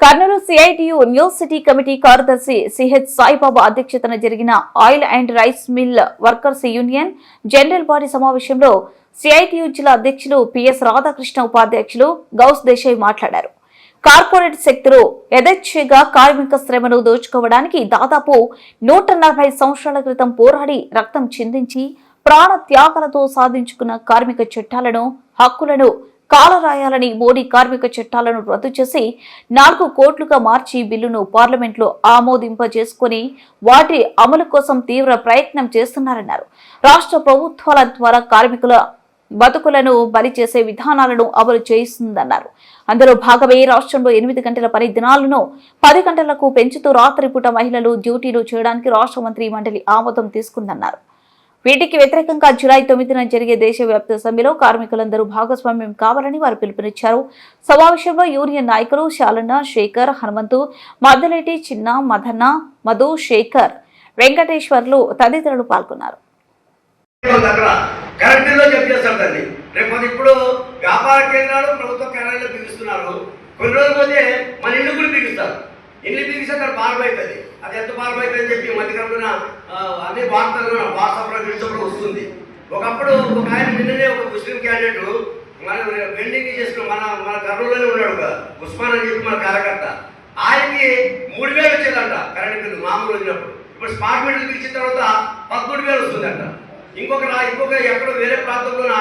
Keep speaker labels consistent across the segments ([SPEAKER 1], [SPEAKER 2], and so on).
[SPEAKER 1] Kurnool CITU new city committee కార్యదర్శి CH Saibaba అధ్యక్షతన జరిగిన oil and rice mill workers union general body సమావేశంలో CITU జిల్లా అధ్యక్షులు పిఎస్ రాధాకృష్ణ ఉపాధ్యక్షులు గౌస్ దేశాయ్ మాట్లాడారు. కార్పొరేట్ సెక్టర్ యథేచ్ఛగా కార్మిక శ్రమను దోచుకోవడానికి దాదాపు 140 సంవత్సరాల క్రితం పోరాడి రక్తం చిందించి ప్రాణ త్యాగాలతో సాధించుకున్న కార్మిక చట్టాలను హక్కులను కాలరాయాలని మోడీ కార్మిక చట్టాలను రద్దు చేసి 4 కోట్లుగా మార్చి బిల్లును పార్లమెంట్లో ఆమోదింపజేసుకుని వాటి అమలు కోసం తీవ్ర ప్రయత్నం చేస్తున్నారన్నారు. రాష్ట్ర ప్రభుత్వాల ద్వారా కార్మికుల బతుకులను బలి చేసే విధానాలను అమలు చేయిస్తుందన్నారు. అందులో భాగమే రాష్ట్రంలో 8 గంటల పని దినాలను 10 గంటలకు పెంచుతూ రాత్రిపూట మహిళలు డ్యూటీలు చేయడానికి రాష్ట్ర మంత్రి మండలి ఆమోదం తీసుకుందన్నారు. వీటికి వ్యతిరేకంగా జూలై 9న జరిగే దేశవ్యాప్త సమ్మెలో కార్మికులందరూ భాగస్వామ్యం కావాలని వారు పిలుపునిచ్చారు. సమావేశంలో యూనియన్ నాయకులు శాలన్న, శేఖర్, హనుమంతు, మద్దలేటి, చిన్న, మదన్న, మధు, శేఖర్, వెంకటేశ్వర్లు తదితరులు పాల్గొన్నారు.
[SPEAKER 2] ఇప్పుడు వ్యాపార కేంద్రాలు ప్రభుత్వ కార్యాలయాలు బిగిస్తున్నారు. కొన్ని రోజులు పోతే మన ఇల్లు కూడా బిగిస్తారు. ఇల్లు బిగిస్తే అక్కడ భారమైతుంది. అది ఎంత భారమైతుంది అని చెప్పి మధ్యకాలంలో అన్ని వార్తల్లో వాట్సాప్లో వస్తుంది. ఒకప్పుడు ఒక ఆయన నిన్ననే ఒక ముస్లిం క్యాండిడేట్ మన వెండింగ్ చేసుకుని మన కర్నూలులోనే ఉన్నాడు ఉస్మాన్ అని చెప్పి మన కార్యకర్త. ఆయనకి 3000 వచ్చేదంట కరెంట్ బిల్లు మామూలు వచ్చినప్పుడు. ఇప్పుడు స్మార్ట్ మీటర్లు ఇచ్చిన తర్వాత 13,000 వస్తుందంట. ఇంకొక ఎక్కడో వేరే ప్రాంతంలోన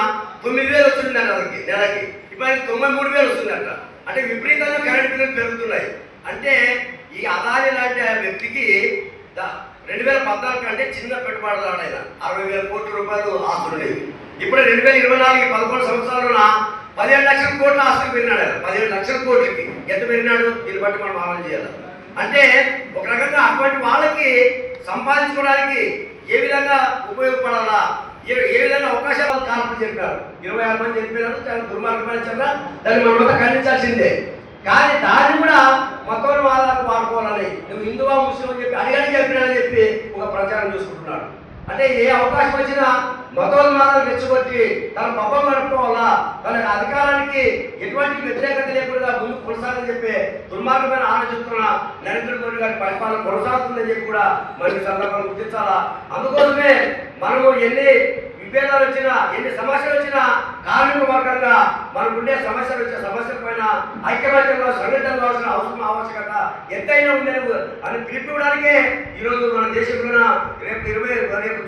[SPEAKER 2] 9,000 వస్తుందంట అతనికి నెలకి. ఇప్పుడు ఆయనకి 93,000 వస్తుందంట. అంటే విపరీతంగా కరెంట్ బిల్లులు పెరుగుతున్నాయి. అంటే ఈ అదాని లాంటి వ్యక్తికి 2014 కంటే చిన్న పెట్టుబడిదారుడు ఆయన 60,000 కోట్ల రూపాయలు ఆస్తులు లేవు. ఇప్పుడు 2024 11 సంవత్సరాలున 17 లక్షల కోట్ల ఆస్తులు పెరిగినాడు ఆయన. 17 లక్షల కోట్లకి ఎంత పెరిగినాడు? దీన్ని బట్టి మనం ఆలోచన చేయాలి. అంటే ఒక రకంగా అటువంటి వాళ్ళకి సంపాదించుకోవడానికి ఏ విధంగా ఉపయోగపడాలా, ఏ విధంగా అవకాశాలు కాల్పని చెప్పారు. 26 మంది చెప్పినారు. చాలా దుర్మార్గమైన చర్య. దాన్ని మనం ఖండించాల్సిందే. కానీ దాన్ని కూడా మతోని వాదాలకు వాడుకోవాలని నువ్వు హిందువా ముస్లిం అని చెప్పి అడిగని చెప్పినానని చెప్పి ఒక ప్రచారం చూసుకుంటున్నాడు. అంటే ఏ అవకాశం వచ్చినా మతోన్మాదాలు రెచ్చగొట్టి తన పబ్బం గడుపుకోవాలా, తన అధికారానికి ఎటువంటి వ్యతిరేకత లేకుండా ముందు కొనసాగని చెప్పి దుర్మార్గమైన ఆలోచిస్తున్న నరేంద్ర మోడీ గారి పరిపాలన కొనసాగుతుందని చెప్పి కూడా మనకి సందర్భంగా గుర్తించాలా. అందుకోసమే మనము ఎన్ని విభేదాలు వచ్చినా, ఎన్ని సమస్యలు వచ్చినా కార్మిక వర్గంగా మనకుండే సమస్యల పైన ఐక్యమత్యంగా సంఘటన కావాల్సిన ఆవశ్యకత ఎంతైనా ఉందని అని పిలిపివ్వడానికే ఈరోజు మన దేశంలో రేపు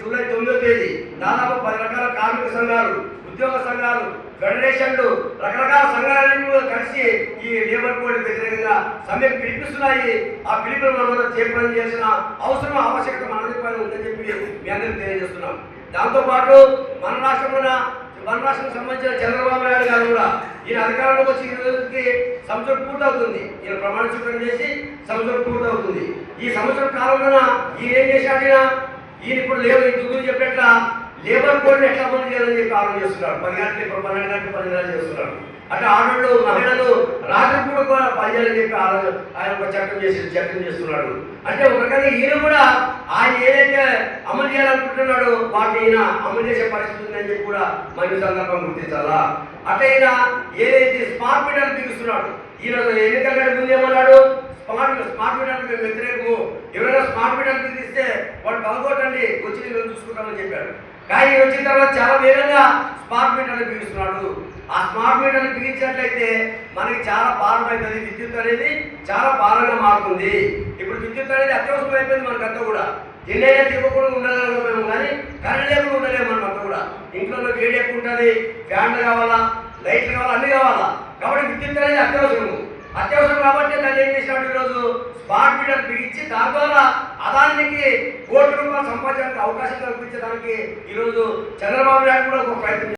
[SPEAKER 2] జూలై 9వ తేదీ దాదాపు 10 రకాల కార్మిక సంఘాలు, ఉద్యోగ సంఘాలు, ఫెడరేషన్లు, రకరకాల సంఘాలన్నీ కలిసి ఈ లేబర్ కోడ్ వ్యతిరేకంగా సమ్మె పిలిపిస్తున్నాయి. ఆ పిలుపులు మనం చేపట్టడం చేసిన అవసరం ఆవశ్యకత మన పైన ఉందని చెప్పి మీ అందరికీ తెలియజేస్తున్నాం. దాంతోపాటు మన రాష్ట్రానికి సంబంధించిన చంద్రబాబు నాయుడు గారు కూడా ఈయన అధికారంలోకి వచ్చి ఈ రోజుకి సంవత్సరం పూర్తవుతుంది. ఈయన ప్రమాణ స్వీకారం చేసి సంవత్సరం పూర్తవుతుంది. ఈ సంవత్సరం కాలంలో ఈయన ఏం చేశాడు? ఈయన ఇప్పుడు దుగ్గురు చెప్పేట్ల లేబర్ కోడ్ని ఎట్లా అమలు చేయాలని చెప్పి ఆలోచన చేస్తున్నాడు. 10 గంటలు ఇప్పుడు 12 గంటలు 10 గంటలు చేస్తున్నాడు. అంటే ఆడవాళ్ళు మహిళలు రాత్రి కూడా పనిచేయాలని చెప్పి ఆయన ఒక చట్టం చేస్తున్నాడు. అంటే ఒక రకంగా ఈయన కూడా ఆయన ఏదైతే అమలు చేయాలనుకుంటున్నాడో వాటిని ఈయన అమలు చేసే పరిస్థితి ఉందని చెప్పి కూడా మన సందర్భం గుర్తించాలా. అంటే ఈయన ఏదైతే స్మార్ట్ మీటర్లు బిగిస్తున్నాడు. ఈయన ఎన్నికల ముందు ఏమన్నాడు? స్మార్ట్ మీటర్లు మేము వ్యతిరేకము, ఎవరైనా స్మార్ట్ మీటర్లు బిగిస్తే వాళ్ళు పగొట్టండి, వచ్చి నేను చూసుకుంటామని చెప్పాడు. కానీ వచ్చిన తర్వాత చాలా వేగంగా స్మార్ట్ మీటర్లు బిగిస్తున్నాడు. ఆ స్మార్ట్ మీటర్లు బిగించినట్లయితే మనకి చాలా భారం అవుతుంది. విద్యుత్ అనేది చాలా భారంగా మారుతుంది. ఇప్పుడు విద్యుత్ అనేది అత్యవసరం అయిపోయింది మనకంతా కూడా. తిండైనా తిరగకుండా ఉండలేము, కానీ కరెంట్ లేకుండా ఉండలేము మనమంతా కూడా. ఇంట్లో వేడి ఎక్కువ ఉంటుంది, ఫ్యాన్లు కావాలా, లైట్లు కావాలా, అన్నీ కావాలా. కాబట్టి విద్యుత్ అనేది అత్యవసరం కాబట్టి దాన్ని ఏం చేసినట్టు ఈరోజు స్మార్ట్ మీటర్ బిగించి దాని ద్వారా అదానికి కోట్ల రూపాయలు సంపాదించడానికి అవకాశం కల్పించడానికి ఈరోజు చంద్రబాబు నాయుడు కూడా ఒక ప్రయత్నం